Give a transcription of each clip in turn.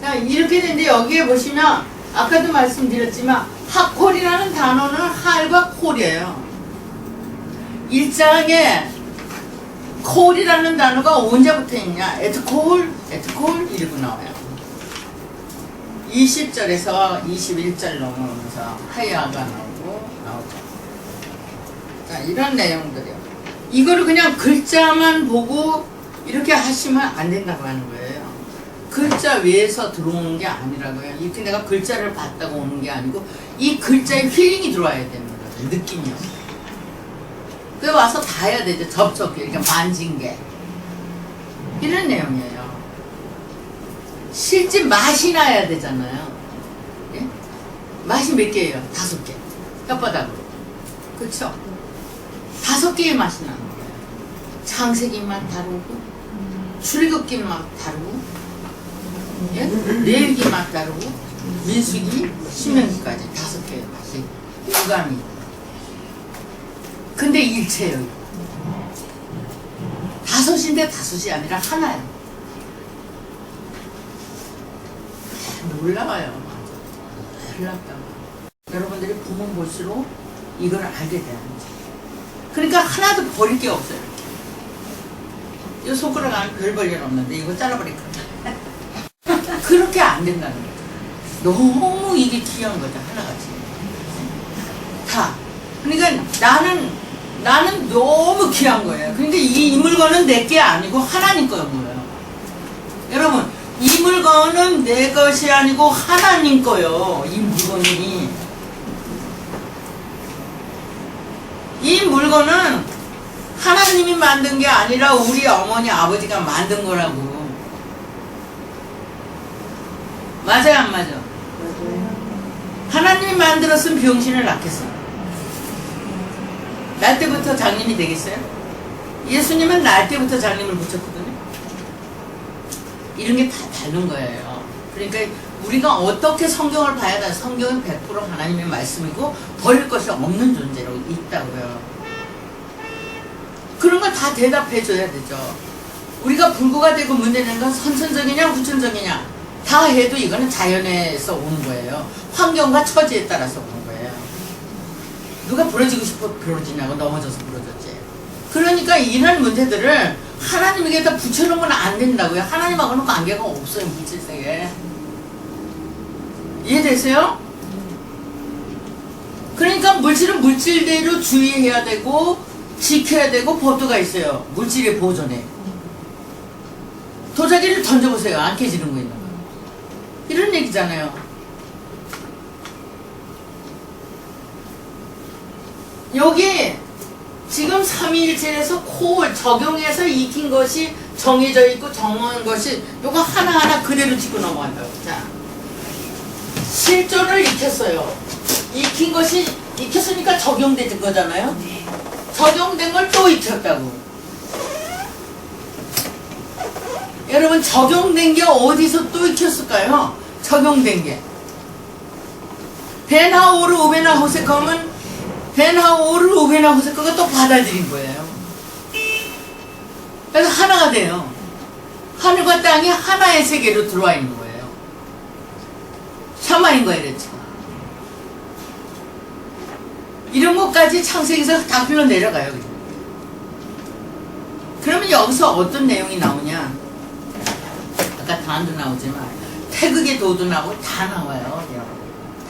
자, 이렇게 되는데 여기에 보시면 아까도 말씀드렸지만 하콜이라는 단어는 할과 콜이에요. 일장에 콜이라는 단어가 언제 붙어있냐? 에트콜 이러고 나와요. 20절에서 21절 넘어오면서 하야가 나오고. 자, 이런 내용들이요. 이거를 그냥 글자만 보고 이렇게 하시면 안 된다고 하는 거예요. 글자 위에서 들어오는 게 아니라고요. 이렇게 내가 글자를 봤다고 오는 게 아니고 이 글자에 힐링이 들어와야 되는 거죠. 느낌이요. 그래 와서 다 해야 되죠. 접촉, 이렇게 만진 게. 이런 내용이에요. 실제 맛이 나야 되잖아요. 예? 맛이 몇 개예요? 5개. 혓바닥으로. 그쵸? 5개의 맛이 나는 거예요. 창세기 맛 다르고, 출애굽기 맛 다르고, 예? 레위기 맛 다르고, 민수기, 신명기까지 5개의 맛이 유감이. 근데 일체예요. 5인데 5이 아니라 하나예요. 놀라워요. 놀랍다. 여러분들이 부모 볼수록 이걸 알게 되는 거죠. 그러니까 하나도 버릴 게 없어요. 이 손가락 안에 별 볼 일 없는데 이거 잘라버릴 거야. 그렇게 안 된다는 거죠. 너무 이게 귀한 거죠. 하나같이. 다. 그러니까 나는 너무 귀한 거예요. 그러니까 이 물건은 내 게 아니고 하나님 거예요. 여러분, 이 물건은 내 것이 아니고 하나님 거요. 이 물건이. 이 물건은 하나님이 만든 게 아니라 우리 어머니 아버지가 만든 거라고. 맞아요, 안 맞아? 하나님이 만들었으면 병신을 낳겠어. 날 때부터 장님이 되겠어요? 예수님은 날 때부터 장님을 붙였거든요. 이런 게 다 다른 거예요. 그러니까 우리가 어떻게 성경을 봐야 돼? 성경은 100% 하나님의 말씀이고 버릴 것이 없는 존재로 있다고요. 그런 걸 다 대답해 줘야 되죠. 우리가 불구가 되고 문제되는 건 선천적이냐 후천적이냐 다 해도 이거는 자연에서 오는 거예요. 환경과 처지에 따라서 오는 거예요. 누가 부러지고 싶어 부러지냐고 넘어져서 부러졌지. 그러니까 이런 문제들을 하나님에게다 붙여놓으면 안 된다고요. 하나님하고는 관계가 없어요. 물질세계. 이해되세요? 그러니까 물질은 물질대로 주의해야 되고 지켜야 되고 법도가 있어요. 물질의 보존에. 도자기를 던져보세요. 안 깨지는 거 있는 거. 이런 얘기잖아요. 여기 지금 삼위일체에서 콜 적용해서 익힌 것이 정해져 있고 정한 것이 요거 하나하나 그대로 짚고 넘어간다고. 자, 실존을 익혔어요. 익힌 것이 익혔으니까 적용된 거잖아요. 적용된 걸 또 익혔다고. 여러분, 적용된 게 어디서 또 익혔을까요? 적용된 게. 벤하오르 우베나 호세컴은 벤하오르 우베나 호세컴가 또 받아들인 거예요. 그래서 하나가 돼요. 하늘과 땅이 하나의 세계로 들어와 있는 거예요. 샤마인 거예요, 그렇죠? 이런 것까지 창세기에서 다 흘러내려가요. 그죠? 그러면 여기서 어떤 내용이 나오냐? 아까 단도 나오지만 태극의 도도 나오고 다 나와요.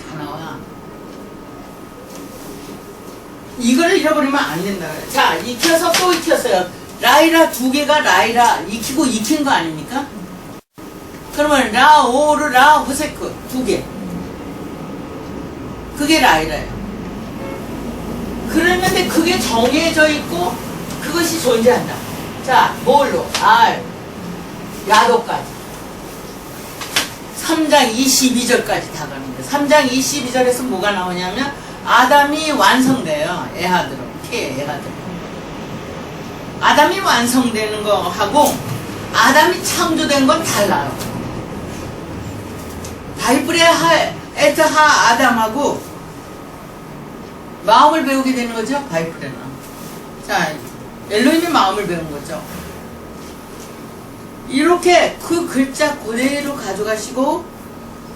다 나와. 이거를 잃어버리면 안 된다. 자, 익혀서 또 익혔어요. 라이라 2개가 라이라 익히고 익힌 거 아닙니까? 그러면 라, 오르, 라, 호세크 2개. 그게 라이라예요. 그랬는데 그게 정해져 있고 그것이 존재한다. 자, 뭘로? 알, 야도까지. 3장 22절까지 다 가는데 3장 22절에서 뭐가 나오냐면 아담이 완성돼요. 에하드로. 에하드로. 아담이 완성되는 거하고 아담이 창조된 건 달라요. 바이블의 에트하 아담하고 마음을 배우게 되는 거죠. 바이블에는. 자, 엘로힘의 마음을 배운 거죠. 이렇게 그 글자 그대로 가져가시고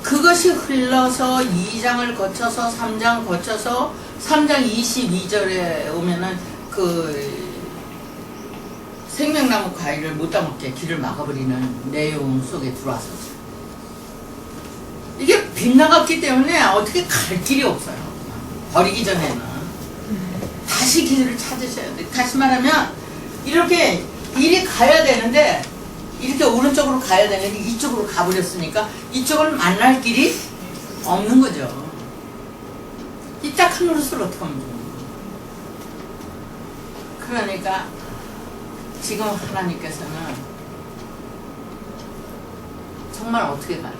그것이 흘러서 2장을 거쳐서 3장 거쳐서 3장 22절에 오면은 그 생명나무 과일을 못 따먹게 길을 막아버리는 내용 속에 들어왔었죠. 이게 빗나갔기 때문에 어떻게 갈 길이 없어요. 버리기 전에는 다시 길을 찾으셔야 돼. 다시 말하면 이렇게 이리 가야 되는데 이렇게 오른쪽으로 가야 되는데 이쪽으로 가버렸으니까 이쪽을 만날 길이 없는 거죠. 이 딱한 노릇을 어떻게 하면 좋은 거예요. 그러니까 지금 하나님께서는 정말 어떻게 갈까?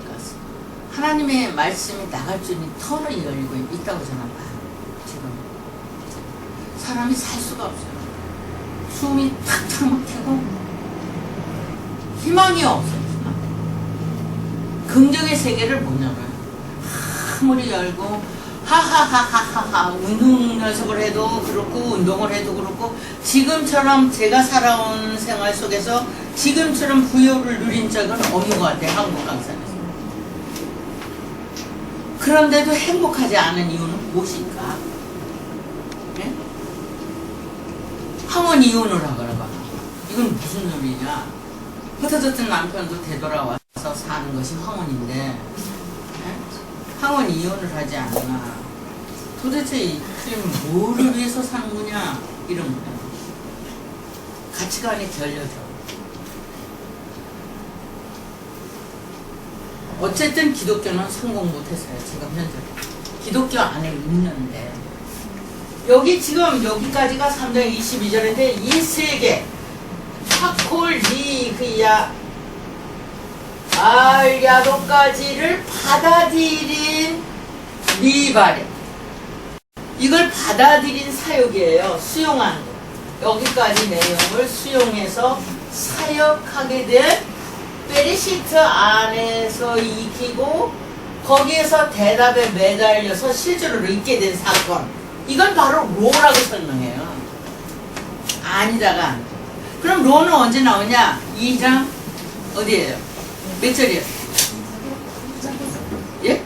하나님의 말씀이 나갈 수 있는 터널이 열리고 있다고 저는 봐요. 지금 사람이 살 수가 없어요. 숨이 탁탁 막히고 희망이 없어요. 긍정의 세계를 못 열어요. 아무리 열고 하하하하하하 운동 연습을 해도 그렇고 운동을 해도 그렇고 지금처럼 제가 살아온 생활 속에서 지금처럼 부여를 누린 적은 없는 것 같아요. 한국 강산에서. 그런데도 행복하지 않은 이유는 무엇일까? 네? 항원 이혼을 하거나 이건 무슨 소리냐? 흩어졌던 남편도 되돌아와서 사는 것이 황혼인데 네? 황혼 이혼을 하지 않나? 도대체 이 틀린 뭐를 위해서 사는 거냐? 이런 거야. 가치관이 결려져. 어쨌든 기독교는 성공 못했어요. 지금 현재 기독교 안에 있는데 여기 지금 여기까지가 3장 22절인데 이 세 개 파콜 리그야 알야도까지를 받아들인 미바레 이걸 받아들인 사역이에요. 수용한 여기까지 내용을 수용해서 사역하게 된 베리시트 안에서 익히고 거기에서 대답에 매달려서 실제로 읽게 된 사건 이건 바로 로라고 설명해요. 아니다가 그럼 로는 언제 나오냐? 2장 어디에요? 몇 절이에요? 예?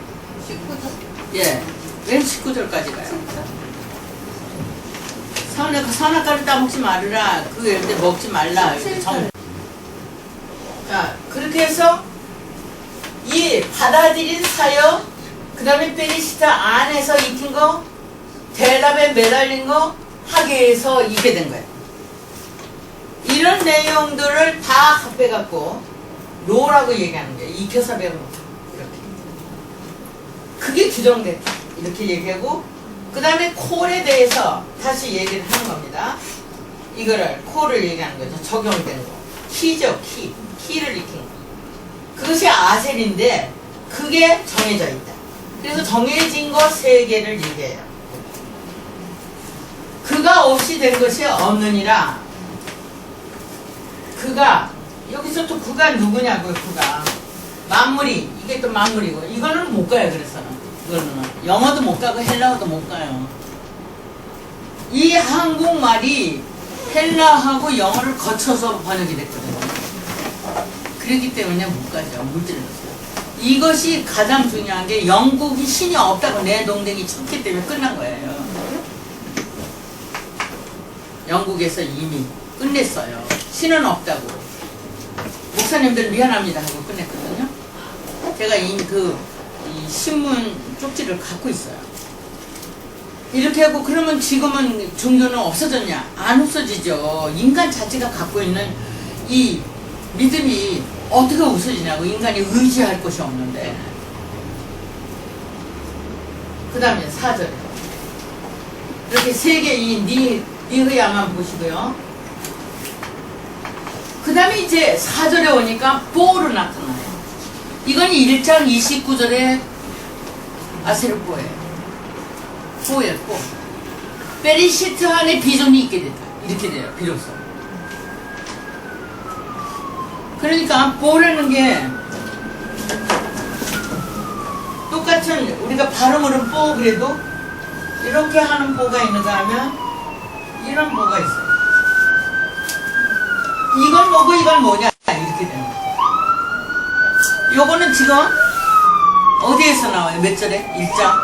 19절. 예. 왜 19절까지 가요? 선악과를 따먹지 말으라. 그 먹지 말라. 자, 그렇게 해서 이 받아들인 사역, 그 다음에 베리시타 안에서 익힌 거, 대답에 매달린 거, 하계에서 익게 된 거예요. 이런 내용들을 다 합해갖고 로라고 얘기하는 거예요. 익혀서 배운 거. 이렇게. 그게 규정됐다. 이렇게 얘기하고 그 다음에 콜에 대해서 다시 얘기를 하는 겁니다. 이거를 콜을 얘기하는 거죠. 적용된 거. 키죠. 키를 익힌 거. 그것이 아셀인데 그게 정해져 있다. 그래서 정해진 거 세 개를 얘기해요. 그가 없이 된 것이 없느니라. 그가 여기서 또 그가 누구냐고요. 그가 만물이 이게 또 만물이고 이거는 못 가요. 그래서 이거는 영어도 못 가고 헬라어도 못 가요. 이 한국말이 헬라하고 영어를 거쳐서 번역이 됐거든요. 그렇기 때문에 못 가죠. 물질로서. 이것이 가장 중요한 게 영국이 신이 없다고 내 동댕이 쳤기 때문에 끝난 거예요. 영국에서 이미 끝냈어요. 신은 없다고. 목사님들 미안합니다 하고 끝냈거든요. 제가 이미 이 신문 쪽지를 갖고 있어요. 이렇게 하고 그러면 지금은 종교는 없어졌냐? 안 없어지죠. 인간 자체가 갖고 있는 이 믿음이 어떻게 없어지냐고. 인간이 의지할 곳이 없는데. 그 다음에 4절 이렇게 세 개 이 니흐야만 보시고요. 그 다음에 이제 4절에 오니까 보로 나타나요. 이건 1장 29절에 아세르보예요. 보예요. 보. 베리시트 안에 비전이 있게 됐다. 이렇게 돼요. 비로소. 그러니까 보라는 게 똑같은 우리가 발음으로 보 그래도 이렇게 하는 보가 있는가 하면 이런 보가 있어요. 이건 뭐고 이건 뭐냐 이렇게 되는 거예요. 요거는 지금 어디에서 나와요? 몇 절에? 1장?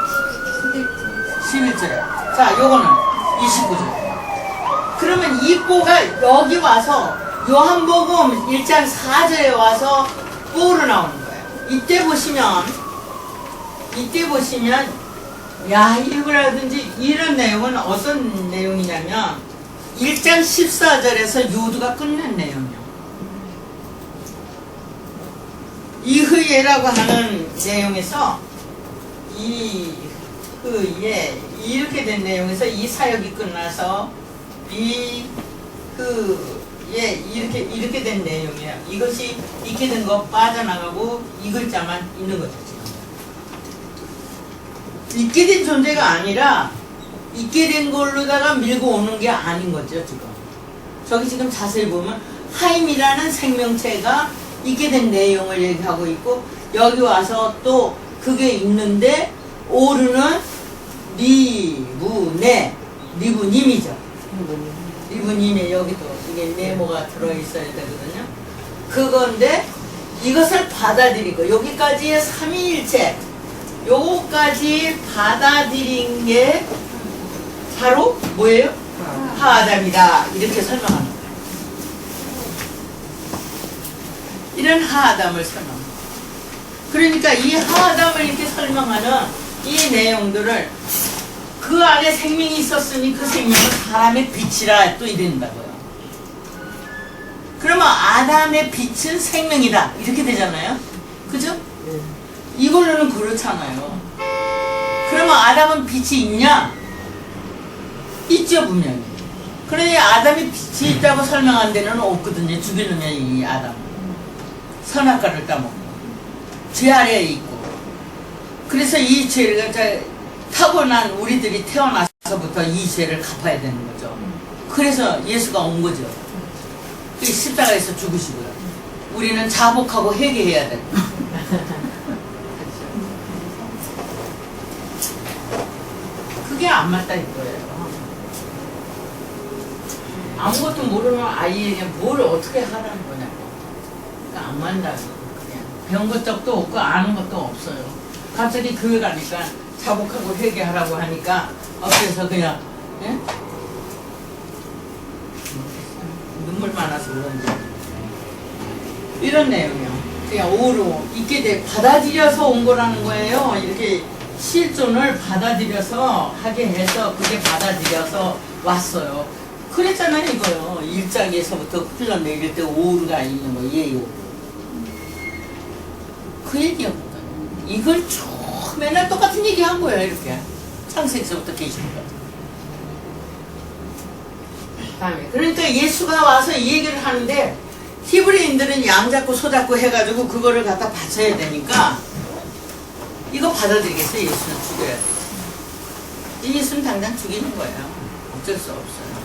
11절에. 자, 요거는 29절. 그러면 이 뽀가 여기 와서 요한복음 1장 4절에 와서 뽀로 나오는 거예요. 이때 보시면 야, 이거라든지 이런 내용은 어떤 내용이냐면 1장 14절에서 유두가 끝낸 내용이요. 이흐예라고 하는 내용에서 이흐예 이렇게 된 내용에서 이 사역이 끝나서 이흐예 이렇게 된 내용이에요. 이것이 있게 된 거 빠져나가고 이 글자만 있는 거죠. 지금 있게 된 존재가 아니라 있게 된 걸로다가 밀고 오는 게 아닌 거죠. 지금 저기 지금 자세히 보면 하임이라는 생명체가 있게 된 내용을 얘기하고 있고, 여기 와서 또 그게 있는데 오르는 리브님이죠. 리브님에 여기도 이게 네모가 들어있어야 되거든요. 그건데 이것을 받아들이고 여기까지의 삼위일체 요거까지 받아들인 게 바로 뭐예요? 하아담이다. 이렇게 설명하는 거예요. 이런 하아담을 설명합니다. 그러니까 이 하아담을 이렇게 설명하는 이 내용들을 그 안에 생명이 있었으니 그 생명은 사람의 빛이라 또 이른다고요. 그러면 아담의 빛은 생명이다. 이렇게 되잖아요. 그죠? 이걸로는 그렇잖아요. 그러면 아담은 빛이 있냐? 있죠, 분명히. 그런데 아담이 빛이 있다고 설명한 데는 없거든요. 죽이려면 이 아담. 선악과를 따먹고 죄 아래에 있고, 그래서 이 죄를 타고난 우리들이 태어나서부터 이 죄를 갚아야 되는 거죠. 그래서 예수가 온 거죠. 십자가에서 죽으시고요. 우리는 자복하고 회개해야 되고. 그게 안 맞다 이거예요. 아무것도 모르는 아이에게 뭘 어떻게 하라는 거냐고. 그러니까 안 맞는다고. 그냥 배운 것도 없고 아는 것도 없어요. 갑자기 교회 가니까 자복하고 회개하라고 하니까 앞에서 그냥 예? 눈물 많아서 그런지 이런 내용이요. 그냥 오로 있게 돼 받아들여서 온 거라는 거예요. 이렇게 실존을 받아들여서 하게 해서 그게 받아들여서 왔어요. 그랬잖아요 이거요. 1장에서부터 흘러내릴 때 오르가 있는 거 예요. 그 얘기였거든요. 이걸 쭉 맨날 똑같은 얘기 한 거예요. 이렇게 창세기서부터 계시니까. 다음에 그러니까 예수가 와서 이 얘기를 하는데 히브리인들은 양 잡고 소 잡고 해가지고 그거를 갖다 바쳐야 되니까 이거 받아들이겠어요? 예수는 죽여야 돼. 예수는 당장 죽이는 거예요. 어쩔 수 없어요.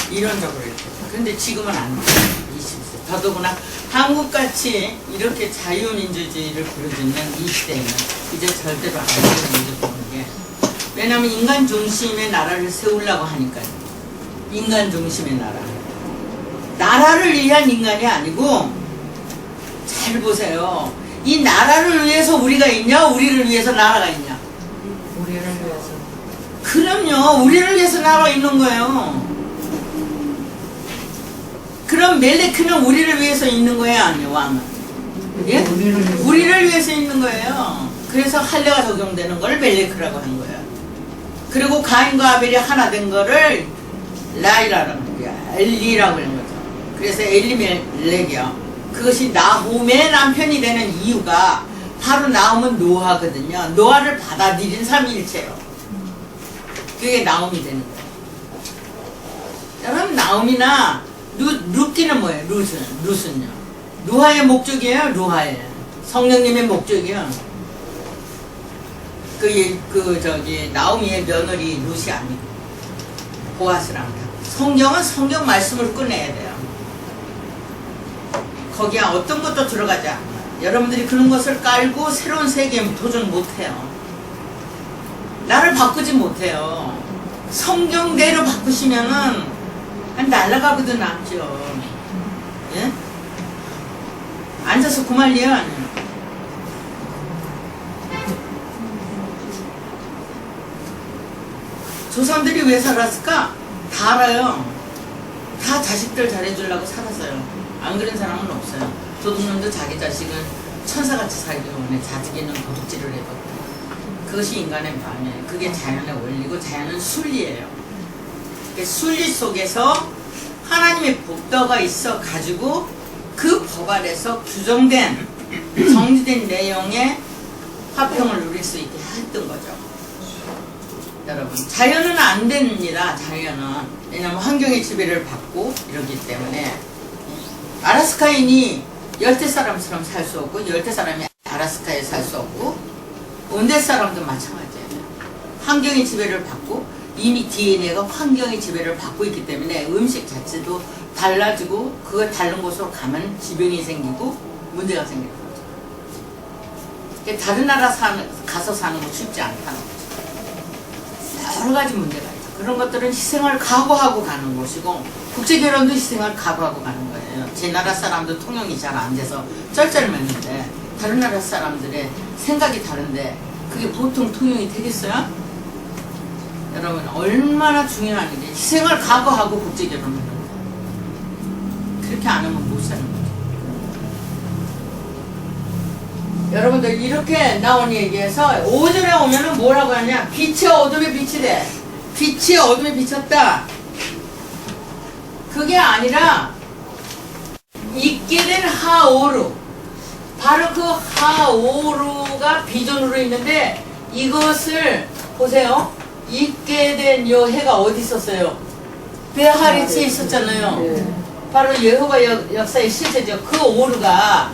이론적으로 이렇게. 근데 지금은 안 돼. 20세. 더더구나 한국같이 이렇게 자유민주주의를 부르짖는 이 시대에는 이제 절대로 안 되는 일이 보는 게, 왜냐하면 인간 중심의 나라를 세우려고 하니까요. 인간 중심의 나라. 나라를 위한 인간이 아니고, 잘 보세요. 이 나라를 위해서 우리가 있냐? 우리를 위해서 나라가 있냐? 우리를 위해서. 그럼요. 우리를 위해서 나라가 있는 거예요. 그럼 멜레크는 우리를 위해서 있는 거예요? 아니요, 왕은? 예? 우리를 위해서 있는 거예요. 그래서 할례가 적용되는 걸 멜레크라고 하는 거예요. 그리고 가인과 아벨이 하나 된 거를 라이라라고 하는 거예요. 엘리라고 하는 거죠. 그래서 엘리멜렉이요. 그것이 나홈의 남편이 되는 이유가 바로 나홈은 노아거든요. 노아를 받아들인 삼위일체요. 그게 나홈이 되는 거예요. 여러분, 나홈이나 룻기는 뭐예요? 룻은요. 루하의 목적이에요. 루하의 성령님의 목적이요. 나오미의 며느리 룻이 아니고 보아스랍니다. 성경은 성경 말씀을 꺼내야 돼요. 거기에 어떤 것도 들어가지 않아요. 여러분들이 그런 것을 깔고 새로운 세계에 도전 못해요. 나를 바꾸지 못해요. 성경대로 바꾸시면은 날아가거든 남죠. 예? 앉아서 그 말이에요, 아니면? 조상들이 왜 살았을까? 다 알아요. 다 자식들 잘해주려고 살았어요. 안 그런 사람은 없어요. 도둑놈도 자기 자식은 천사같이 살기 때문에 자식에는 도둑질을 해도 그것이 인간의 마음이에요. 그게 자연의 원리고 자연은 순리예요. 순리 속에서 하나님의 법도가 있어 가지고 그 법 아래서 규정된 정지된 내용의 화평을 누릴 수 있게 했던 거죠. 여러분, 자연은 안 됩니다. 자연은. 왜냐하면 환경의 지배를 받고 이러기 때문에 아라스카인이 열대 사람처럼 살 수 없고 열대 사람이 아라스카에 살 수 없고 온대 사람도 마찬가지예요. 환경의 지배를 받고 이미 DNA가 환경의 지배를 받고 있기 때문에 음식 자체도 달라지고 그걸 다른 곳으로 가면 지병이 생기고 문제가 생기는 거죠. 그러니까 다른 나라 가서 사는 거 쉽지 않다는 거죠. 여러 가지 문제가 있죠. 그런 것들은 희생을 각오하고 가는 것이고 국제결혼도 희생을 각오하고 가는 거예요. 제 나라 사람도 통용이 잘 안 돼서 쩔쩔매는데 다른 나라 사람들의 생각이 다른데 그게 보통 통용이 되겠어요? 여러분, 얼마나 중요한 일이에요. 희생을 각오하고 국제결혼을 하는 거예요. 그렇게 안 하면 못 사는 거죠. 여러분들 이렇게 나온 얘기에서 5절에 오면은 뭐라고 하냐? 빛이 어둠에 빛이 돼. 빛이 어둠에 비쳤다. 그게 아니라 있게 된 하오루. 바로 그 하오루가 비전으로 있는데 이것을 보세요. 있게 된 요 해가 어디 있었어요? 베하리치에 있었잖아요. 바로 여호와 역사의 실체죠. 그 오루가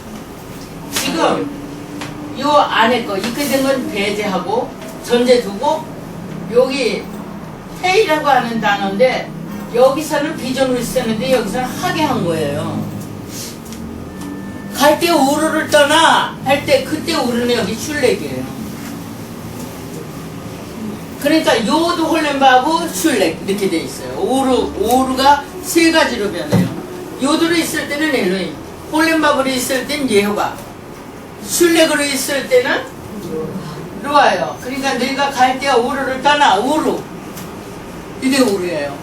지금 요 안에 거 있게 된 건 배제하고 전제 두고 여기 해이라고 하는 단어인데 여기서는 비전으로 쓰는데 여기서는 하게 한 거예요. 갈 때 우르를 떠나 할 때 그때 우르는 여기 슐렉이에요. 그러니까 요도 홀렘바하고 슐렉 이렇게 돼 있어요. 오르가 세 가지로 변해요. 요도로 있을 때는 엘로힘, 홀렘바브로 있을 땐 예호바, 슐렉으로 있을 때는 루아예요. 그러니까 너희가 갈 때 우르를 떠나 우르 이게 우르예요.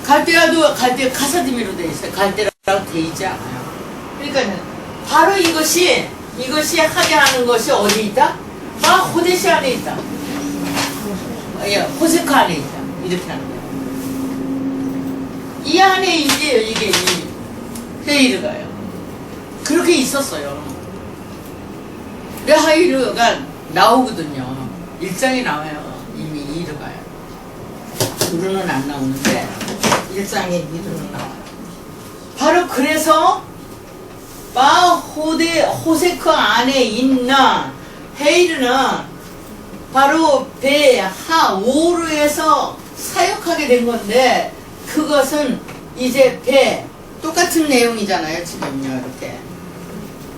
갈대아도 갈대 카사디미로 돼 있어요. 갈대라고 돼 있지 않아요. 그러니까 바로 이것이 하게 하는 것이 어디 있다? 아, 호데시 안에 있다. 예, 호세카 안에 있다. 이렇게 하는 거예요. 이 안에 이제 이게 이 헤이르가요. 그렇게 있었어요. 레하이르가 나오거든요. 일장이 나와요. 이미 이르가요. 우르는 안 나오는데 일장에 이르는 나와요. 바로 그래서 호세크 안에 있는 헤이르는 바로 베하오르에서 사역하게 된 건데 그것은 이제 똑같은 내용이잖아요. 지금요. 이렇게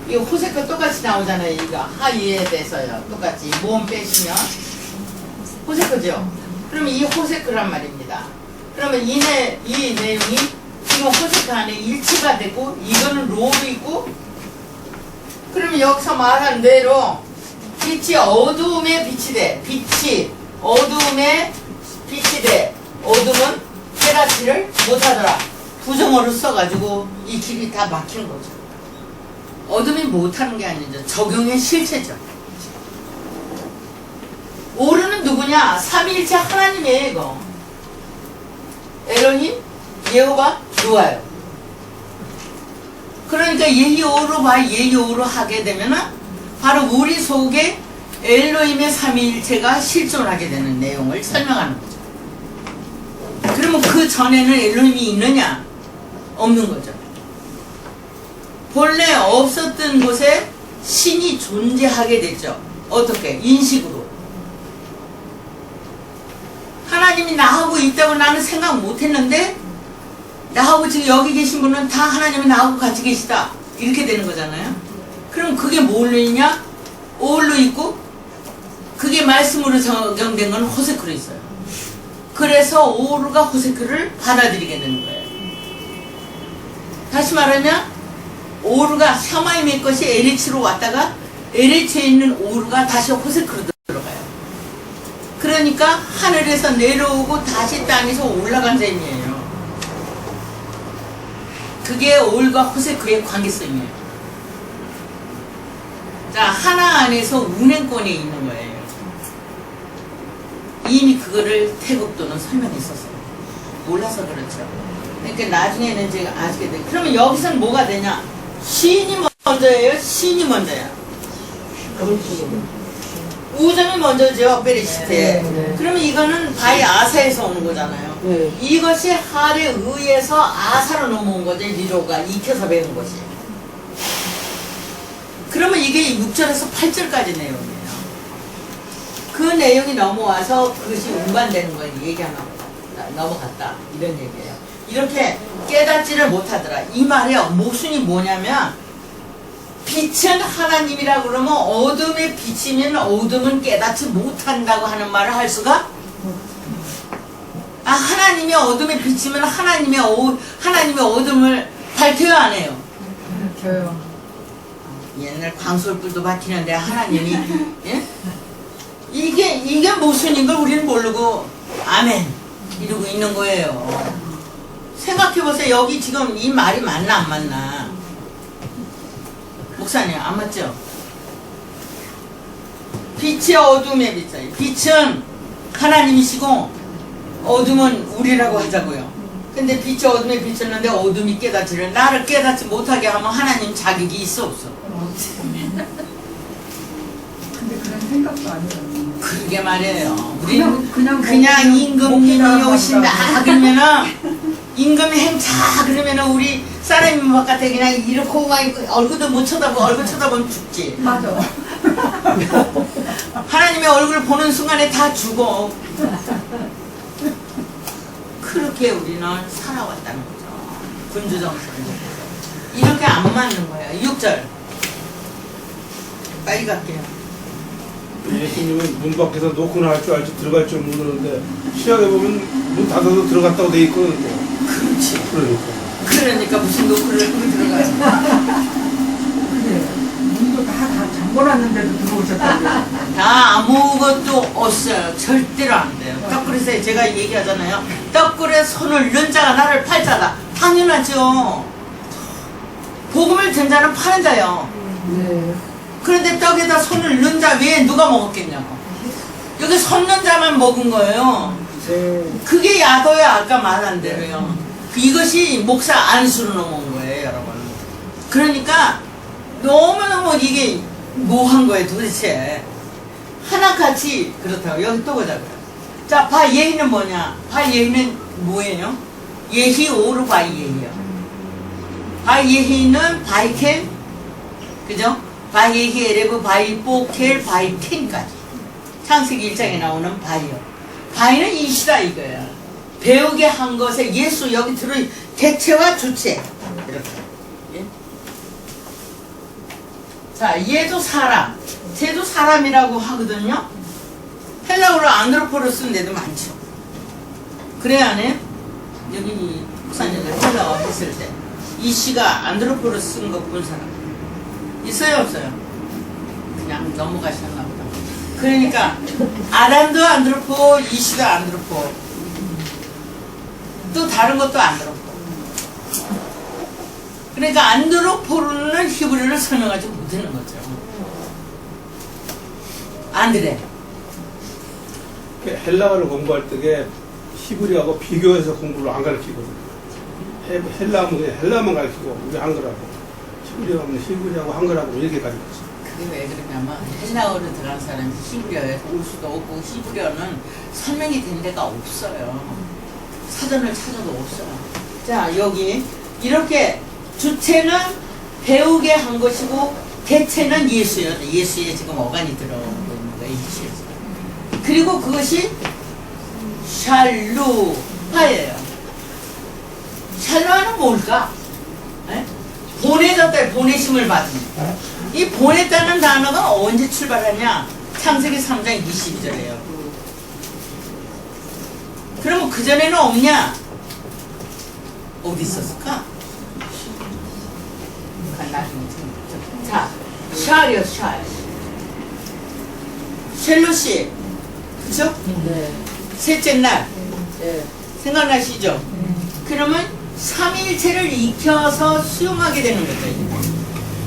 이 호세크 똑같이 나오잖아요. 이거 하이에 대해서요. 똑같이 모음 빼시면 호세크죠. 그러면 이 호세크란 말입니다. 그러면 이 내용이 지금 호세크 안에 일치가 되고 이거는 로로 있고 그러면 여기서 말한 대로 빛이 어두움에 빛이 돼. 빛이 어두움에 빛이 돼. 어둠은 깨닫지를 못하더라. 부정어를 써가지고 이 길이 다 막힌 거죠. 어둠이 못하는 게 아니죠. 적용의 실체죠. 오르는 누구냐? 삼위일체 하나님이에요. 이거 엘로힘, 예호바, 루아요. 그러니까 예히오로 하게 되면은 바로 우리 속에 엘로힘의 삼위일체가 실존하게 되는 내용을 설명하는 거죠. 그러면 그 전에는 엘로힘이 있느냐? 없는 거죠. 본래 없었던 곳에 신이 존재하게 됐죠. 어떻게? 인식으로. 하나님이 나하고 있다고 나는 생각 못했는데 나하고 지금 여기 계신 분은 다 하나님이 나하고 같이 계시다. 이렇게 되는 거잖아요. 그럼 그게 뭘로 있냐? 오울로 있고 그게 말씀으로 적용된 건 호세크로 있어요. 그래서 오르가 호세크를 받아들이게 되는 거예요. 다시 말하면 오르가 샤마임의 것이 에레치로 왔다가 에레치에 있는 오르가 다시 호세크로 들어가요. 그러니까 하늘에서 내려오고 다시 땅에서 올라간 셈이에요. 그게 올과 호세크의 관계성이에요. 자, 하나 안에서 운행권에 있는 거예요. 이미 그거를 태국도는 설명했었어요. 몰라서 그렇죠. 그러니까 나중에는 제가 아시게 돼요. 그러면 여기서는 뭐가 되냐? 시인이 먼저예요? 시인이 먼저야? 우정이 먼저죠. 베레시트에. 네. 그러면 이거는 바이 아사에서 오는 거잖아요. 네. 이것이 할에 의해서 아사로 넘어온 거죠. 리로가 익혀서 배운 것이. 그러면 이게 6절에서 8절까지 내용이에요. 그 내용이 넘어와서 그것이 운반되는 거예요. 얘기하나 넘어갔다. 이런 얘기예요. 이렇게 깨닫지를 못하더라. 이 말의 모순이 뭐냐면 빛은 하나님이라고 그러면 어둠에 비치면 어둠은 깨닫지 못한다고 하는 말을 할 수가 하나님이 어둠에 비치면 하나님의 어둠을 밝혀야 안 해요. 저요. 옛날 광솔불도 밝히는데 하나님이 예? 이게 모순인 걸 우리는 모르고 아멘 이러고 있는 거예요. 생각해보세요. 여기 지금 이 말이 맞나 안 맞나? 목사님 안 맞죠? 빛이 어둠에 비쳐요. 빛은 하나님이시고 어둠은 우리라고 하자고요. 근데 빛이 어둠에 비쳤는데 어둠이 깨닫지를 나를 깨닫지 못하게 하면 하나님 자격이 있어 없어? 근데 그런 생각도 안 해요. 그러게 말이에요. 우리는 그냥 임금님이 오신다 그러면은 임금이 행차 그러면은 우리 사람이 바깥에 그냥 이렇게 얼굴도 못 쳐다보고 얼굴 쳐다보면 죽지. 맞아. 하나님의 얼굴 보는 순간에 다 죽어. 그렇게 우리는 살아왔다는 거죠. 군주정신을. 이렇게 안 맞는 거예요. 6절. 빨리 갈게요. 예수님은 문 밖에서 놓고 나갈 줄 알지 들어갈 줄 모르는데 시약에 보면 문 닫아서 들어갔다고 돼 있거든요. 그렇지. 그러니까 무슨 노크를 끄고 들어가요. 근데 문도 다 잠궈놨는데도 들어오셨다고요. 다 아무것도 없어요. 절대로 안 돼요. 떡그릇에 제가 얘기하잖아요. 떡그릇에 손을 넣은 자가 나를 팔 자다. 당연하죠. 복음을 든 자는 파는 자요. 네. 그런데 떡에다 손을 넣은 자 외에 누가 먹었겠냐고. 여기 손 넣은 자만 먹은 거예요. 네. 그게 야도야. 아까 말한 대로요. 이것이 목사 안수로 넘어온 거예요, 여러분. 그러니까 너무너무 이게 뭐한 거예요, 도대체. 하나같이 그렇다고. 여기 또 보자고요. 자, 바예히는 뭐냐? 바예히는 뭐예요? 예히 오르 바예히요. 바예히는 바이켄, 그죠? 바예히 에레브 바이보켈 바이텐까지. 창세기 1장에 나오는 바이요. 바이는 이시다 이거예요. 배우게 한 것에 예수 여기 들어 대체와 주체 이렇게. 예? 자, 얘도 사람, 쟤도 사람이라고 하거든요. 헬라어로 안드로포로스는 데도 많죠. 그래야 안 해요? 여기 목사님들 헬라어 했을 때 이 시가 안드로포로스 쓴 거 본 사람 있어요 없어요? 그냥 넘어가셨나 보다. 그러니까 아담도 안드로포, 이 시도 안드로포, 또 다른 것도 안드로포. 그러니까 안드로포로는 히브리를 설명하지 못하는 거죠. 안드레. 헬라어를 공부할 때에 히브리하고 비교해서 공부를 안 가르치거든요. 헬라하면 그냥 헬라만 가르치고 우리 한글하고 히브리하면 히브리하고 한글하고 이렇게 가르쳤어요. 그게 왜 그러냐면 헬라어를 들어간 사람이 히브리어에 올 수도 없고 히브리어는 설명이 된 데가 없어요. 사전을 찾아도 없어요. 자, 여기 이렇게 주체는 배우게 한 것이고 대체는 예수예요. 예수에 지금 어간이 들어오고 있는 거예요. 그리고 그것이 샬루하예요. 샬루하는 뭘까? 에? 보내졌다, 보내심을 받은. 이 보냈다는 단어가 언제 출발하냐? 창세기 3장 22절이에요. 그러면 그전에는 없냐? 어디 있었을까? 자, 샬이요, 샬. 샬롯이, 그죠? 네. 셋째 날. 네. 생각나시죠? 그러면 삼위일체를 익혀서 수용하게 되는 거죠.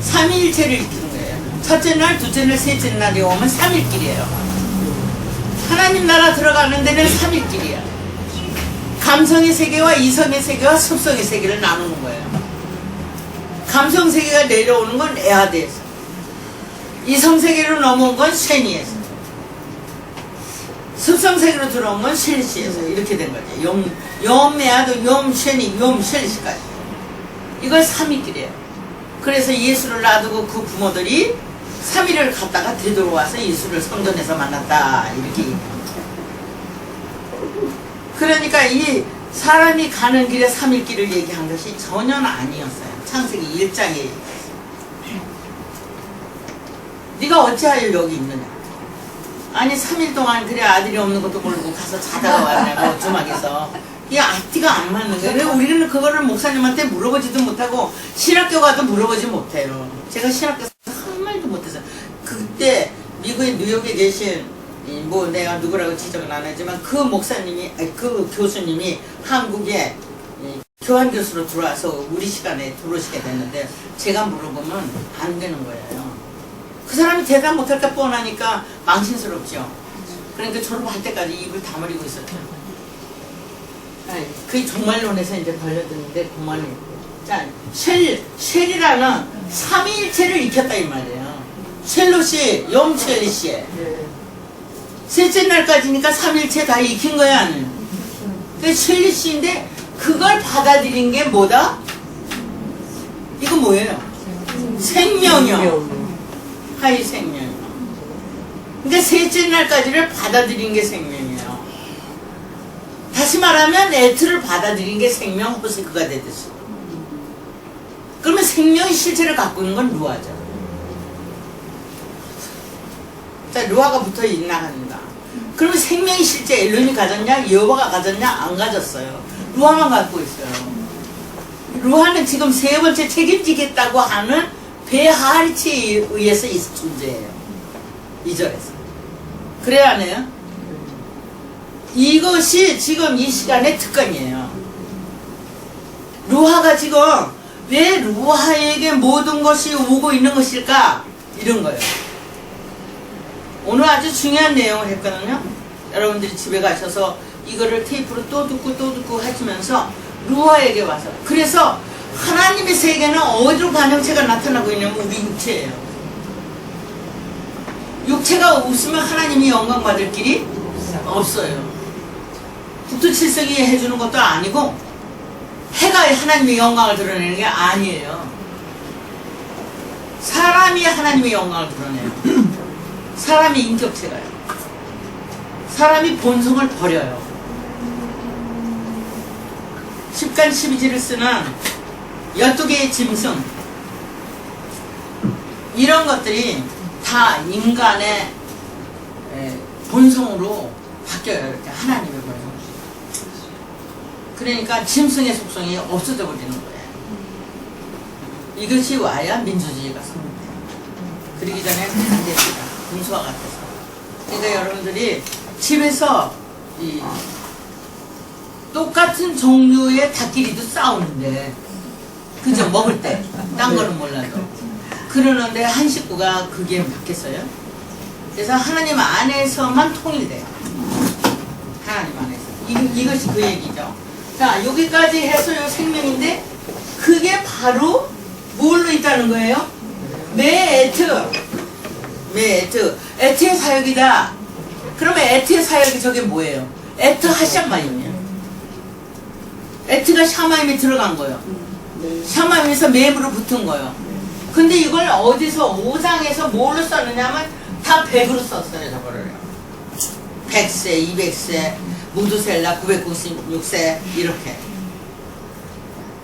삼위일체를 익히는 거예요. 첫째 날, 둘째 날, 셋째 날이 오면 삼일길이에요. 하나님 나라 들어가는 데는 삼일길이야. 감성의 세계와 이성의 세계와 습성의 세계를 나누는 거예요. 감성 세계가 내려오는 건 에아드에서, 이성 세계로 넘어온 건 쉐니에서, 습성 세계로 들어온 건 쉘시에서 이렇게 된 거죠. 염에아도 염 쉐니 염 쉘시까지. 이걸 삼위길이에요. 그래서 예수를 놔두고 그 부모들이 3일을 갔다가 되돌아와서 예수를 성전에서 만났다 이렇게 얘기합니다. 그러니까 이 사람이 가는 길에 3일길을 얘기한 것이 전혀 아니었어요. 창세기 1장에 네가 어찌하여 여기 있느냐. 아니 3일 동안 그래 아들이 없는 것도 모르고 가서 자다가 왔냐고 주막에서. 이 앞뒤가 안 맞는 거예요. 그래서 우리는 그거를 목사님한테 물어보지도 못하고 신학교 가도 물어보지 못해요. 제가 신학교에서 한 말도 못해서 그때 미국의 뉴욕에 계신 뭐 내가 누구라고 지적은 안 하지만 그 목사님이 그 교수님이 한국에 교환 교수로 들어와서 우리 시간에 들어오시게 됐는데 제가 물어보면 안 되는 거예요. 그 사람이 대답 못할까 뻔하니까 망신스럽죠. 그러니까 졸업할 때까지 입을 다물고 있었죠. 그게 종말론에서 이제 걸려드는데 그만해. 자, 쉘이라는 삼위일체를 익혔다 이 말이에요. 쉘롯이 염쉘리시에 셋째 날까지니까 삼위일체 다 익힌 거야 아니에요. 그 쉘리시인데 그걸 받아들인 게 뭐다? 이거 뭐예요? 생명이요. 하이 생명이요. 그러니까 셋째 날까지를 받아들인 게 생명이에요. 다시 말하면 에트를 받아들인 게 생명 호세크가 되듯이. 그러면 생명의 실체를 갖고 있는 건 루아죠. 자, 루아가 붙어 있나갑니다. 그러면 생명의 실체 엘론이 가졌냐? 여호와가 가졌냐? 안 가졌어요. 루아만 갖고 있어요. 루아는 지금 세 번째 책임지겠다고 하는 베하리치에 의해서 이 존재예요. 2절에서. 그래야 하네요. 이것이 지금 이 시간의 특권이에요. 루하가 지금 왜 루하에게 모든 것이 오고 있는 것일까? 이런 거예요. 오늘 아주 중요한 내용을 했거든요. 여러분들이 집에 가셔서 이거를 테이프로 또 듣고 하시면서 루하에게 와서 그래서 하나님의 세계는 어디로 반영체가 나타나고 있냐면 우리 육체예요. 육체가 없으면 하나님이 영광 받을 길이 없어요. 북두칠성이 해주는 것도 아니고 해가 하나님의 영광을 드러내는 게 아니에요. 사람이 하나님의 영광을 드러내요. 사람이 인격체가요. 사람이 본성을 버려요. 10간 12지를 쓰는 12개의 짐승 이런 것들이 다 인간의 본성으로 바뀌어요. 이렇게 하나님의 본성. 그러니까 짐승의 속성이 없어져 버리는 거예요. 이것이 와야 민주주의가 성립돼요. 그러기 전에 안 됩니다. 분수와 같아서. 그러니까 여러분들이 집에서 이 똑같은 종류의 닭끼리도 싸우는데 그죠? 먹을 때 딴 거는 몰라도 그러는데 한 식구가 그게 맞겠어요? 그래서 하나님 안에서만 통일돼요. 하나님 안에서. 이것이 그 얘기죠. 자, 여기까지 해서 요 생명인데 그게 바로 뭘로 있다는 거예요? 메에트. 에트의 사역이다. 그러면 에트의 사역이 저게 뭐예요? 에트 하샤마임이에요. 에트가 샤마임에 들어간 거예요. 샤마임에서 맵으로 붙은 거예요. 근데 이걸 어디서 5장에서 뭘로 썼느냐면 다 100으로 썼어요. 저거를 100세, 200세, 무두셀라 996세 이렇게.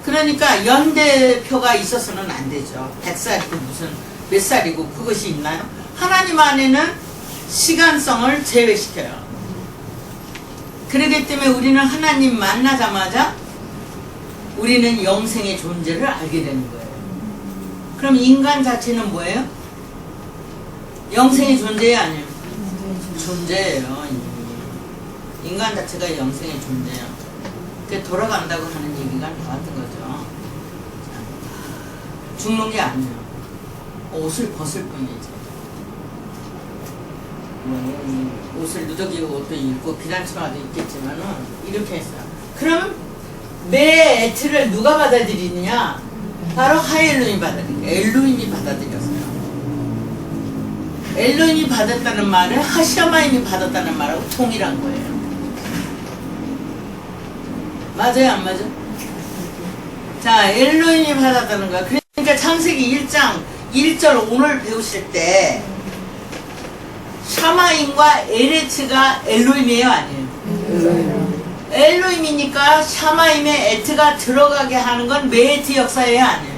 그러니까 연대표가 있어서는 안 되죠. 100살이고 무슨 몇 살이고 그것이 있나요? 하나님 안에는 시간성을 제외시켜요. 그렇기 때문에 우리는 하나님 만나자마자 우리는 영생의 존재를 알게 되는 거예요. 그럼 인간 자체는 뭐예요? 영생의 존재예요, 아니에요? 존재예요. 인간 자체가 영생의 존재예요. 그게 돌아간다고 하는 얘기가 같은 거죠. 죽는 게 아니에요. 옷을 벗을 뿐이지. 옷을 누더기 옷도 입고 비단치마도 입겠지만은 이렇게 했어요. 그럼 매 에트를 누가 받아들이느냐? 바로 하엘로임이 받아들여요. 엘로임이 받아들였어요. 엘로임이 받았다는 말은 하샤마임이 받았다는 말하고 동일한 거예요. 맞아요, 안 맞아요? 자, 엘로임이 받았다는 거야. 그러니까 창세기 1장 1절 오늘 배우실 때 샤마임과 에레츠가 엘로임이에요, 아니에요? 엘로임이니까 샤마임에 에트가 들어가게 하는 건 메에트 역사예요, 아니에요?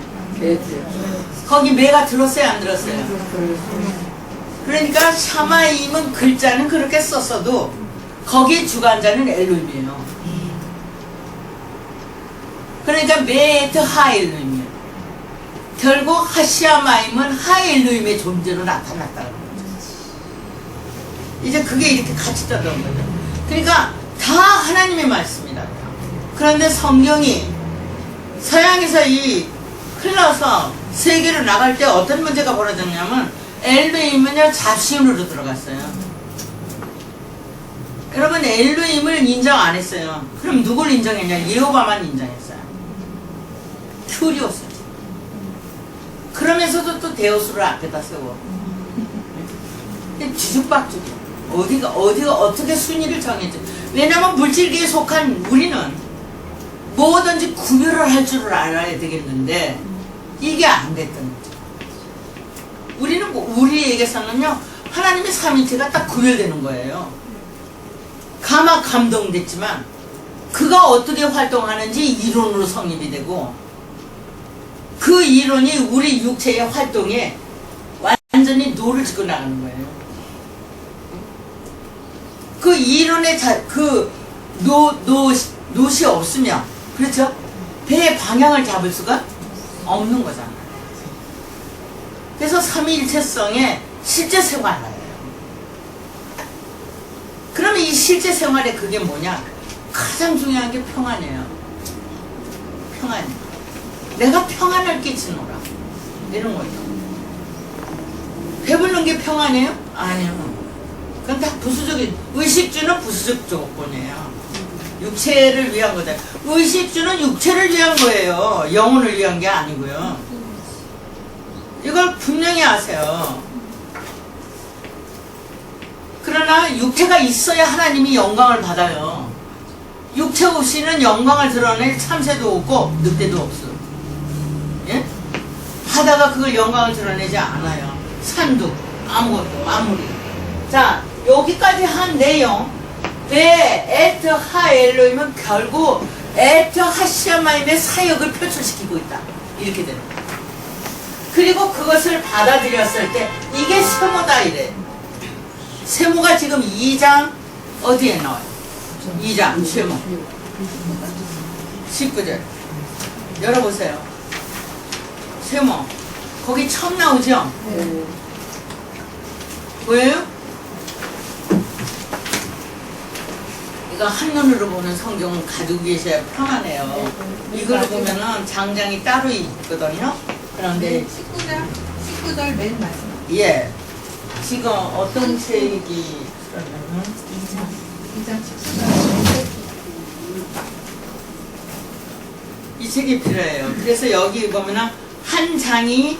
거기 메가 들었어요, 안 들었어요? 그러니까 샤마임은 글자는 그렇게 썼어도 거기 주관자는 엘로임이에요. 그러니까 메에트 하엘로임이에요. 결국 하시아마임은 하엘로임의 존재로 나타났다는 거죠. 이제 그게 이렇게 같이 떠도는 거죠. 그러니까 다 하나님의 말씀이다. 그런데 성경이 서양에서 이 흘러서 세계로 나갈 때 어떤 문제가 벌어졌냐면 엘로임은요 잡시온으로 들어갔어요. 여러분 엘로임을 인정 안 했어요. 그럼 누굴 인정했냐? 예호바만 인정했어요. 큐리오스. 그러면서도 또 데오스를 앞에다 세워. 뒤죽박죽이야. 어디가 어떻게 순위를 정했지? 왜냐면 물질계에 속한 우리는 뭐든지 구별을 할 줄을 알아야 되겠는데 이게 안 됐던 거죠. 우리는 우리에게서는요 하나님의 삼위체가 딱 구별되는 거예요. 가마 감동됐지만 그가 어떻게 활동하는지 이론으로 성립이 되고 그 이론이 우리 육체의 활동에 완전히 노를 짓고 나가는 거예요. 그 이론의 노시 없으면 그렇죠? 배의 방향을 잡을 수가 없는 거잖아요. 그래서 삼위일체성의 실제 생활이에요. 그러면 이 실제 생활에 그게 뭐냐? 가장 중요한 게 평안이에요. 평안. 내가 평안을 끼치노라. 이런 거죠. 배부른 게 평안이에요? 아니요. 그건 다 부수적인, 의식주는 부수적 조건이에요. 육체를 위한 거다. 의식주는 육체를 위한 거예요. 영혼을 위한 게 아니고요. 이걸 분명히 아세요. 그러나 육체가 있어야 하나님이 영광을 받아요. 육체 없이는 영광을 드러낼 참새도 없고 늑대도 없어. 예? 바다가 그걸 영광을 드러내지 않아요. 산도 아무것도 아무리. 자, 여기까지 한 내용 왜 에트 하엘로임은 결국 에트 하시아마임의 사역을 표출시키고 있다. 이렇게 되는 거예요. 그리고 그것을 받아들였을 때 이게 세모다 이래. 세모가 지금 2장 어디에 나와요? 2장 세모 19절 열어보세요. 세모 거기 처음 나오죠? 보여요? 이거 한눈으로 보는 성경은 가지고 계셔야 편하네요. 이걸로 보면은 장장이 따로 있거든요. 그런데 19절 맨 마지막. 예, 지금 어떤 책이 그러면은 2장 19절. 이 책이 필요해요. 그래서 여기 보면은 한 장이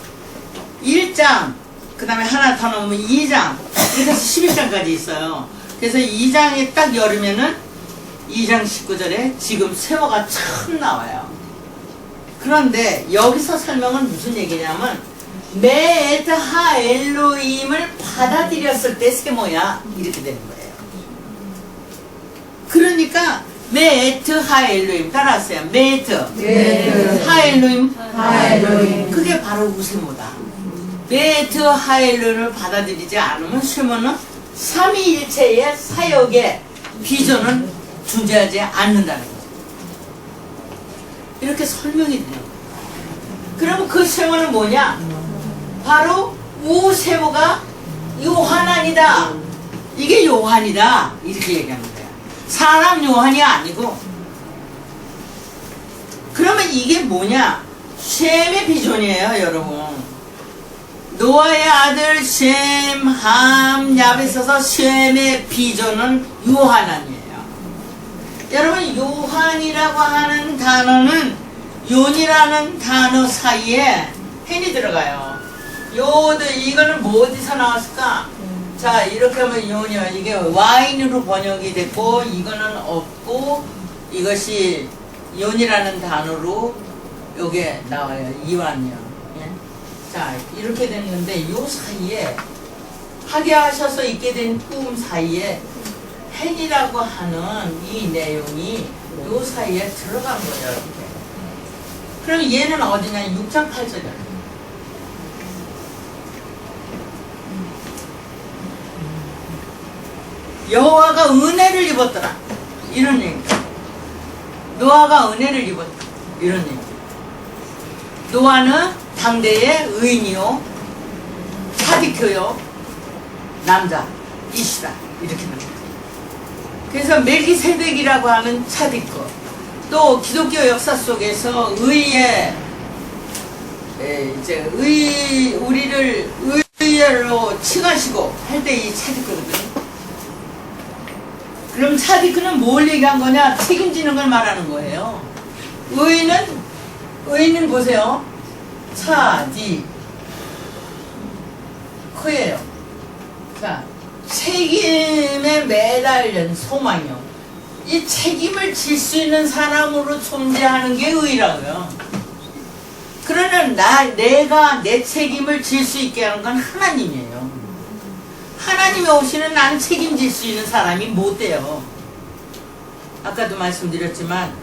1장, 그 다음에 하나 더 넣으면 2장, 이렇게 해서 11장까지 있어요. 그래서 2장에 딱 열으면은 2장 19절에 지금 세모가 처음 나와요. 그런데 여기서 설명은 무슨 얘기냐면 메에트 하엘로임을 받아들였을 때 세모야 이렇게 되는 거예요. 그러니까 메에트 하엘로임 따라하세요. 메에트 하엘로임 그게 바로 우세모다. 메에트 하엘로임을 받아들이지 않으면 세모는 삼위일체의 사역의 비전은 존재하지 않는다는 거죠. 이렇게 설명이 돼요. 그러면 그 세모는 뭐냐? 바로 우세모가 요한안이다. 이게 요한이다. 이렇게 얘기하는 거야. 사람 요한이 아니고. 그러면 이게 뭐냐? 셈의 비전이에요, 여러분. 노아의 아들 셈, 함, 얍에 있어서 셈의 비전은 요한안이에요. 여러분, 요한이라고 하는 단어는 윤이라는 단어 사이에 헨이 들어가요. 이거는 뭐 어디서 나왔을까? 자, 이렇게 하면 윤이요. 이게 와인으로 번역이 됐고, 이거는 없고, 이것이 윤이라는 단어로 요게 나와요. 이완이요. 예? 자, 이렇게 됐는데, 요 사이에, 하게 하셔서 있게 된 꿈 사이에, 헨이라고 하는 이 내용이 요 사이에 들어간 거예요. 이렇게. 그럼 얘는 어디냐? 6장 8절이야. 여호와가 은혜를 입었더라. 이런 얘기. 노아가 은혜를 입었다. 이런 얘기. 노아는 당대의 의인이요, 사디크요, 남자, 이시다. 이렇게 나옵니다. 그래서 멜기세덱이라고 하는 사디크. 또 기독교 역사 속에서 우리를 의로 칭하시고 할 때 이 차디크거든. 그럼 차디크는 뭘 얘기한 거냐? 책임지는 걸 말하는 거예요. 의인은 보세요. 크예요. 자, 책임에 매달린 소망이요. 이 책임을 질 수 있는 사람으로 존재하는 게 의라고요. 그러면 내가 내 책임을 질 수 있게 하는 건 하나님이에요. 하나님이 오시는 나는 책임질 수 있는 사람이 못 돼요. 아까도 말씀드렸지만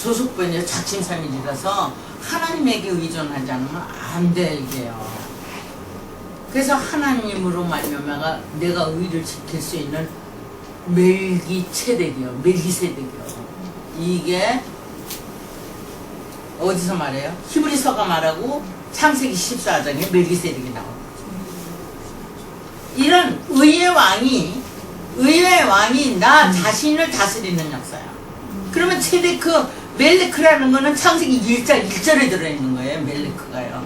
조속번역 작심삼일이라서 하나님에게 의존하지 않으면 안 되게요. 그래서 하나님으로 말미암아 내가 의를 지킬 수 있는 멜기세덱이요. 이게 어디서 말해요? 히브리서가 말하고 창세기 14장에 멜기세덱이 나와요. 이런 의의 왕이 나 자신을 다스리는 역사야. 그러면 체데크, 멜레크라는 거는 창세기 1장 1절에 들어있는 거예요. 멜레크가요.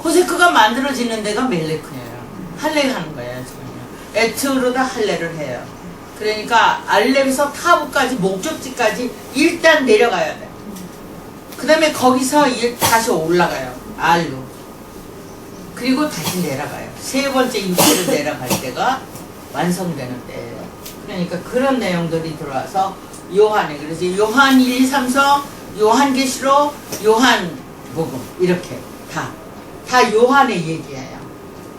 호세크가 만들어지는 데가 멜레크예요. 할례 하는 거예요. 지금요. 에트로다 할례를 해요. 그러니까 알렙에서 타브까지 목적지까지 일단 내려가야 돼. 그 다음에 거기서 다시 올라가요. 알로. 그리고 다시 내려가요. 세 번째 육지로 내려갈 때가 완성되는 때예요. 그러니까 그런 내용들이 들어와서 요한에, 그래서 요한 1, 2, 3, 4, 요한계시록, 요한복음 이렇게 다 요한의 얘기예요.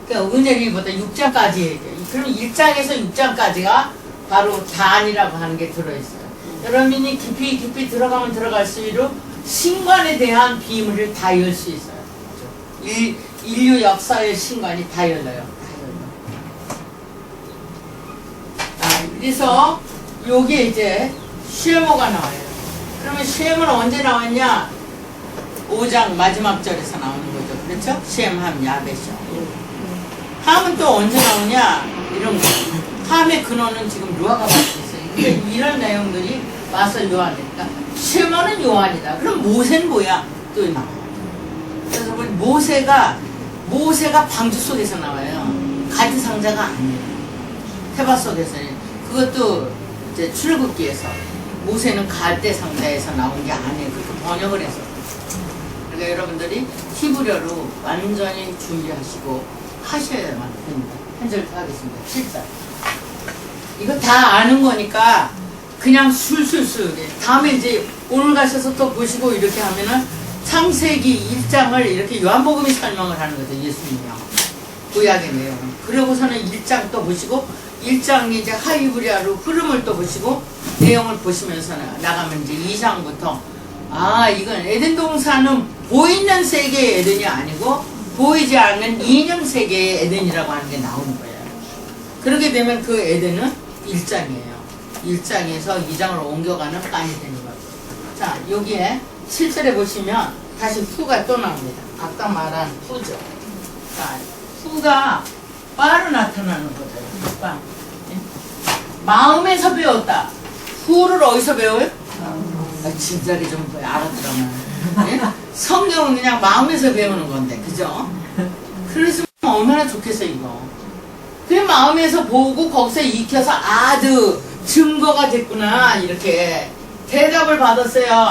그러니까 은혜를 입었다 6장까지 얘기해요. 그럼 1장에서 6장까지가 바로 단이라고 하는 게 들어있어요. 여러분이 깊이 들어가면 들어갈수록 신관에 대한 비밀을 다 열 수 있어요. 인류 역사의 신관이 다 열려요. 그래서 요게 이제 쉐모가 나와요. 그러면 쉐모는 언제 나왔냐? 5장 마지막 절에서 나오는 거죠. 그렇죠? 셈, 함, 야벳이요. 함은 또 언제 나오냐? 이런 거. 함의 근원은 지금 요한가 받고 있어요. 그러니까 이런 내용들이 와서 요한이니까 쉐모는 요한이다. 그럼 모세는 뭐야? 또 나와요. 그래서 모세가 방주 속에서 나와요. 가지 상자가 아니에요. 태바 속에서는. 그것도 이제 출애굽기에서 모세는 갈대 상자에서 나온 게 아니에요. 그렇게 번역을 해서. 그러니까 여러분들이 히브리어로 완전히 준비하시고 하셔야만 됩니다. 한 절 더 하겠습니다. 7절. 이거 다 아는 거니까 그냥 술술술. 다음에 이제 오늘 가셔서 또 보시고 이렇게 하면은 창세기 1장을 이렇게 요한복음이 설명을 하는 거죠. 예수님이요. 구약의 내용. 그러고서는 1장 또 보시고 1장 이제 하이브리아로 흐름을 또 보시고 내용을 보시면서 나가면 이제 2장부터 이건 에덴 동산은 보이는 세계의 에덴이 아니고 보이지 않는 이념 세계의 에덴이라고 하는 게 나오는 거예요. 그렇게 되면 그 에덴은 1장이에요. 1장에서 2장으로 옮겨가는 깐이 되는 거예요. 자, 여기에 7절에 보시면 다시 후가 또 나옵니다. 아까 말한 후죠. 자, 후가 바로 나타나는 거죠. 바. 예? 마음에서 배웠다. 후를 어디서 배워요? 아, 진짜리 좀 알았더라만. 예? 성경은 그냥 마음에서 배우는 건데, 그죠? 그래서 얼마나 좋겠어, 이거. 그 마음에서 보고 거기서 익혀서 증거가 됐구나, 이렇게. 대답을 받았어요.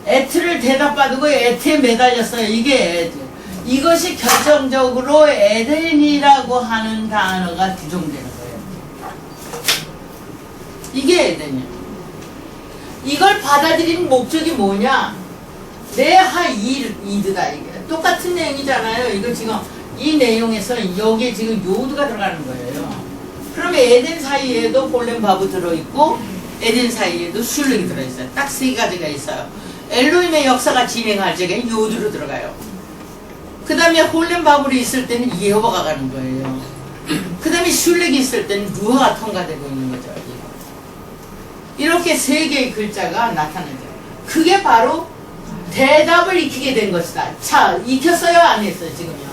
에트를 대답받고 에트에 매달렸어요. 이게 에드. 이것이 결정적으로 에덴이라고 하는 단어가 규정되는 거예요. 이게 에덴이에요. 이걸 받아들인 목적이 뭐냐? 이드다. 이게 똑같은 내용이잖아요. 이거 지금 이 내용에서 여기에 지금 요드가 들어가는 거예요. 그러면 에덴 사이에도 홀렘 바브 들어있고 에덴 사이에도 슐렉이 들어있어요. 딱 세 가지가 있어요. 엘로힘의 역사가 진행할 적에 요드로 들어가요. 그 다음에 홀렘 바브로 있을 때는 예호바가 가는 거예요. 그 다음에 슐렉이 있을 때는 루하가 통과되고 있는 거죠. 이렇게 세 개의 글자가 나타나죠. 그게 바로 대답을 익히게 된 것이다. 자, 익혔어요? 안 했어요? 지금요?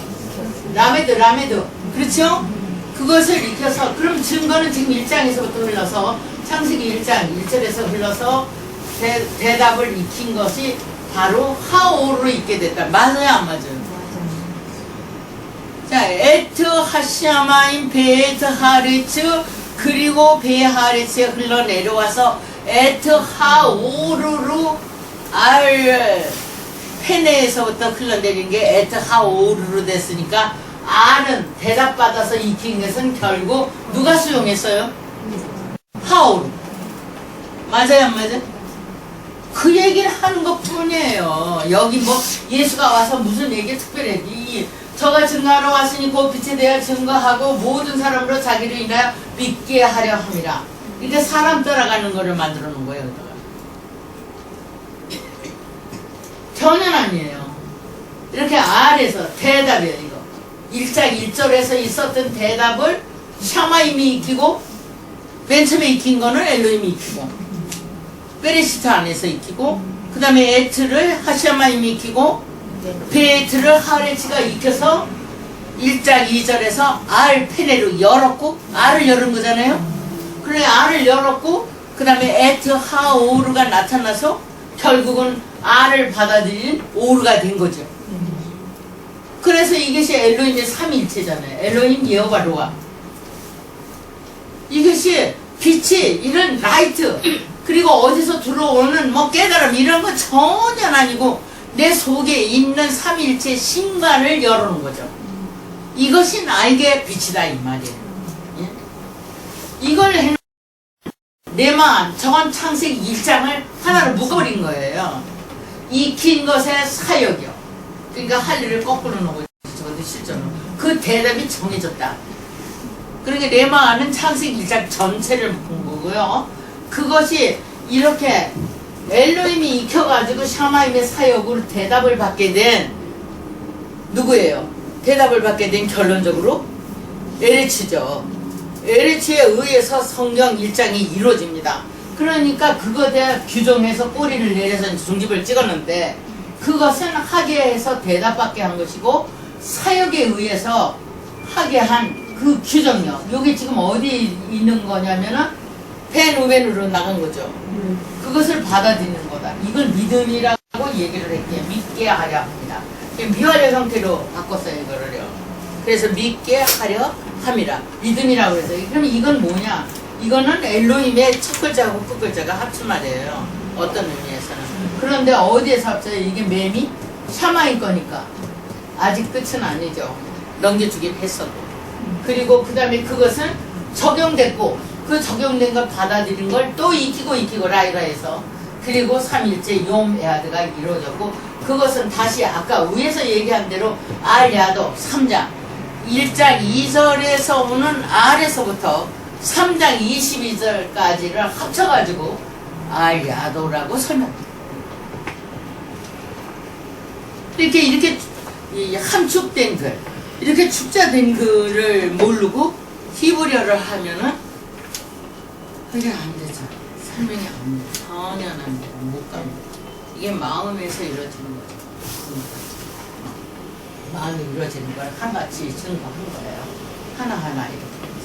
라메드. 그렇죠? 그것을 익혀서, 그럼 증거는 지금 1장에서부터 흘러서 창세기 1장 1절에서 흘러서 대답을 익힌 것이 바로 하오로 있게 됐다. 맞아요? 안 맞아요? 자, 에트 하시아마인 베에트 하레츠 그리고 베하레츠에 흘러내려와서 에트 하오르루 페네에서부터 흘러내린 게 에트 하오르루 됐으니까 알은 대답받아서 익힌 것은 결국 누가 수용했어요? 하오르. 맞아요 안 맞아요? 그 얘기를 하는 것 뿐이에요. 여기 뭐 예수가 와서 무슨 얘기 특별히 저가 증거하러 왔으니 그 빛에 대하여 증거하고 모든 사람으로 자기를 인하여 믿게 하려 함이라. 이렇게 사람 따라가는 거를 만들어 놓은 거예요. 여기다가. 전혀 아니에요. 이렇게 아래서 대답이에요. 이거 1장 1절에서 있었던 대답을 샤마임이 익히고 맨 처음에 익힌 거는 엘로힘이 익히고 베레시트 안에서 익히고 그 다음에 에트를 하샤마임이 익히고 베에트를 하레치가 익혀서 1장 2절에서 페네로 열었고 알을 열은 거잖아요. 그래 알을 열었고 그 다음에 에트 하오르가 나타나서 결국은 알을 받아들인 오르가 된 거죠. 그래서 이것이 엘로힘의 삼위일체잖아요. 엘로힘 여호와 로아. 이것이 빛이 이런 라이트 그리고 어디서 들어오는 뭐 깨달음 이런 거 전혀 아니고 내 속에 있는 삼위일체 신관을 열어놓은 거죠. 이것이 나에게 빛이다 이 말이에요. 예? 이걸 해놓은 내만 저건 창세기 1장을 하나로 묶어버린 거예요. 익힌 것의 사역이요. 그러니까 할 일을 거꾸로 놓고 저것도 실전으로 그 대답이 정해졌다. 그러니까 레마는 창세기 1장 전체를 묶은 거고요. 그것이 이렇게 엘로힘이 익혀가지고 샤마임의 사역으로 대답을 받게 된 누구예요? 대답을 받게 된 결론적으로 에레츠죠. 에레츠에 의해서 성경 1장이 이루어집니다. 그러니까 그거에 대해 규정해서 꼬리를 내려서 중집을 찍었는데 그것은 하게 해서 대답받게 한 것이고 사역에 의해서 하게 한 그 규정력 여기 지금 어디 있는 거냐면은 펜우벤으로 나간 거죠. 그것을 받아들이는 거다. 이걸 믿음이라고 얘기를 했기에 믿게 하려 합니다. 미완료 형태로 바꿨어요 이거를요. 그래서 믿게 하려 함이라 믿음이라고 해서 그럼 이건 뭐냐? 이거는 엘로힘의 첫 글자하고 끝 글자가 합친 말이에요. 어떤 의미에서는. 그런데 어디에서 합쳐요? 이게 맴이 샤마인 거니까 아직 끝은 아니죠. 넘겨주긴 했어도. 그리고 그 다음에 그것은 적용됐고 그 적용된 걸 받아들인 걸 또 익히고 라이라해서 그리고 삼일째 욤에하드가 이루어졌고 그것은 다시 아까 위에서 얘기한 대로 알야도 3장 1장 2절에서 오는 알에서부터 3장 22절까지를 합쳐가지고 알야도라고 설명합니다. 이렇게 함축된 글 이렇게 축자된 글을 모르고 히브리어를 하면은 그게 안 되죠. 설명이 안 돼. 전혀 안 돼. 못 갑니다. 이게 마음에서 이루어지는 거죠. 있습니다. 마음이 이루어지는 걸 하나같이 증거한 거예요. 하나하나 이렇게.